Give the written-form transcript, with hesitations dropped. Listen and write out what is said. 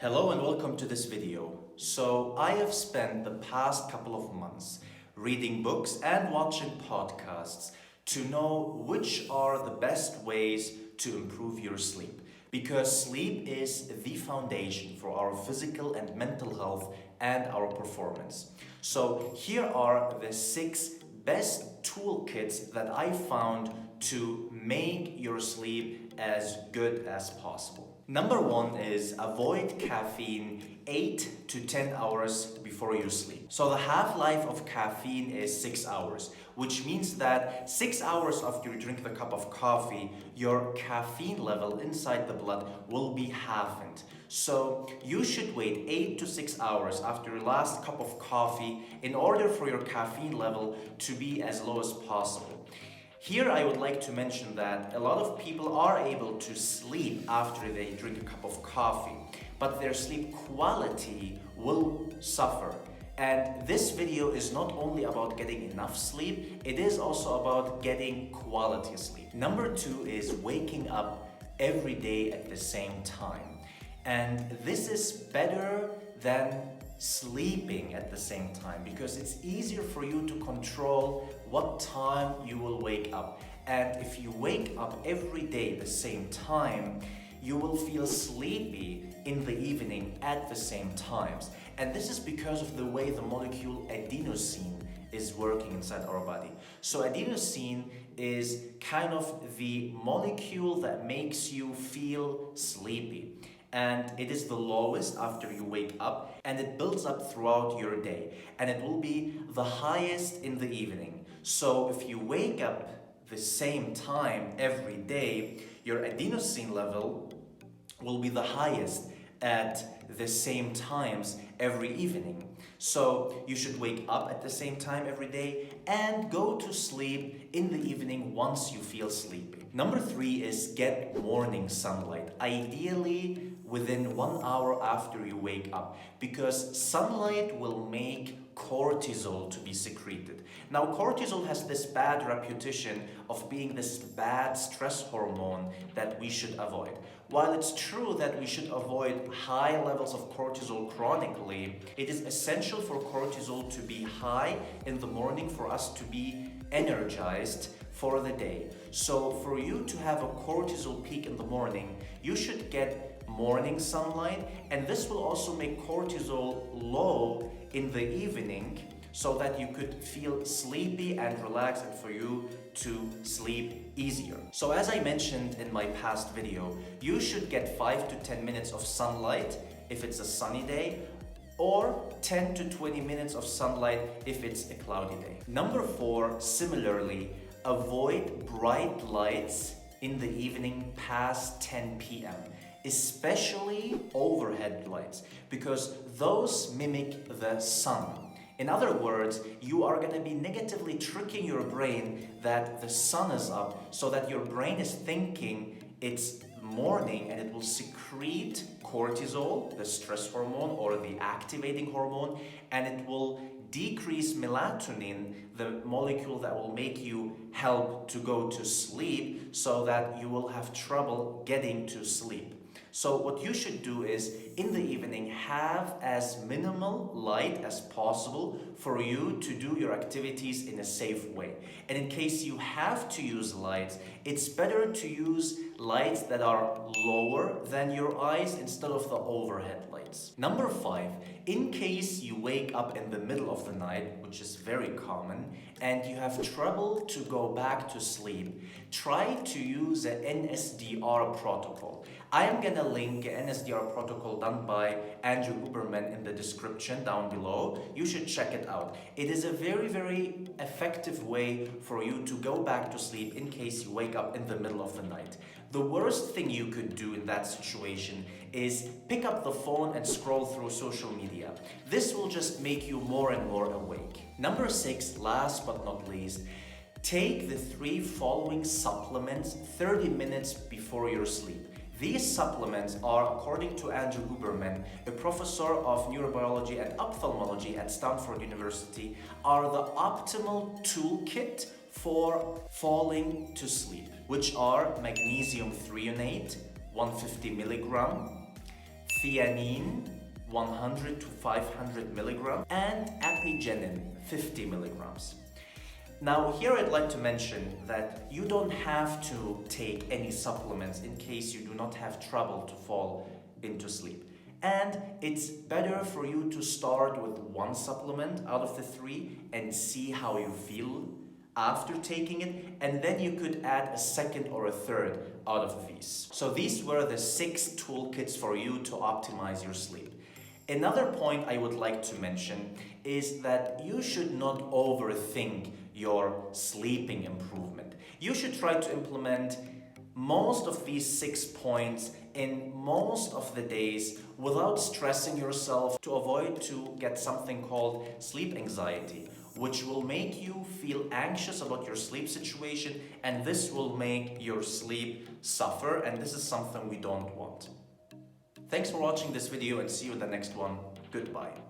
Hello and welcome to this video. So I have spent the past couple of months reading books and watching podcasts to know which are the best ways to improve your sleep. Because sleep is the foundation for our physical and mental health and our performance. So here are the 6 best toolkits that I found to make your sleep as good as possible. Number 1 is avoid caffeine 8 to 10 hours before you sleep. So the half-life of caffeine is 6 hours, which means that 6 hours after you drink the cup of coffee, your caffeine level inside the blood will be halved. So you should wait 8 to 6 hours after your last cup of coffee in order for your caffeine level to be as low as possible. Here I would like to mention that a lot of people are able to sleep after they drink a cup of coffee, but their sleep quality will suffer. And this video is not only about getting enough sleep, it is also about getting quality sleep. Number 2 is waking up every day at the same time. And this is better than sleeping at the same time because it's easier for you to control what time you will wake up. And if you wake up every day the same time, you will feel sleepy in the evening at the same times. And this is because of the way the molecule adenosine is working inside our body. So adenosine is kind of the molecule that makes you feel sleepy. And it is the lowest after you wake up, and it builds up throughout your day, and it will be the highest in the evening. So if you wake up the same time every day, your adenosine level will be the highest at the same times every evening. So you should wake up at the same time every day and go to sleep in the evening once you feel sleepy. Number 3 is get morning sunlight, ideally within 1 hour after you wake up, because sunlight will make cortisol to be secreted. Now, cortisol has this bad reputation of being this bad stress hormone that we should avoid. While it's true that we should avoid high levels of cortisol chronically, it is essential for cortisol to be high in the morning for us to be energized for the day. So for you to have a cortisol peak in the morning, you should get morning sunlight, and this will also make cortisol low in the evening so that you could feel sleepy and relaxed and for you to sleep easier. So as I mentioned in my past video, you should get 5 to 10 minutes of sunlight if it's a sunny day, or 10 to 20 minutes of sunlight if it's a cloudy day. Number 4, similarly, avoid bright lights in the evening past 10 p.m. especially overhead lights, because those mimic the sun. In other words, you are going to be negatively tricking your brain that the sun is up, so that your brain is thinking it's morning and it will secrete cortisol, the stress hormone or the activating hormone, and it will decrease melatonin, the molecule that will make you help to go to sleep, so that you will have trouble getting to sleep. So what you should do is, in the evening, have as minimal light as possible for you to do your activities in a safe way. And in case you have to use lights, it's better to use lights that are lower than your eyes instead of the overhead lights. Number 5, in case you wake up in the middle of the night, which is very common, and you have trouble to go back to sleep, try to use the NSDR Protocol. I am gonna link an NSDR protocol done by Andrew Huberman in the description down below. You should check it out. It is a very, very effective way for you to go back to sleep in case you wake up in the middle of the night. The worst thing you could do in that situation is pick up the phone and scroll through social media. This will just make you more and more awake. Number 6, last but not least, take the 3 following supplements 30 minutes before your sleep. These supplements are, according to Andrew Huberman, a professor of neurobiology and ophthalmology at Stanford University, are the optimal toolkit for falling to sleep, which are magnesium threonate, 150 milligram, theanine 100 to 500 milligrams, and apigenin 50 milligrams. Now here I'd like to mention that you don't have to take any supplements in case you do not have trouble to fall into sleep. And it's better for you to start with one supplement out of the three and see how you feel after taking it, and then you could add a second or a third out of these. So these were the 6 toolkits for you to optimize your sleep. Another point I would like to mention is that you should not overthink your sleeping improvement. You should try to implement most of these 6 points in most of the days without stressing yourself, to avoid to get something called sleep anxiety, which will make you feel anxious about your sleep situation, and this will make your sleep suffer, and this is something we don't want. Thanks for watching this video, and see you in the next one. Goodbye.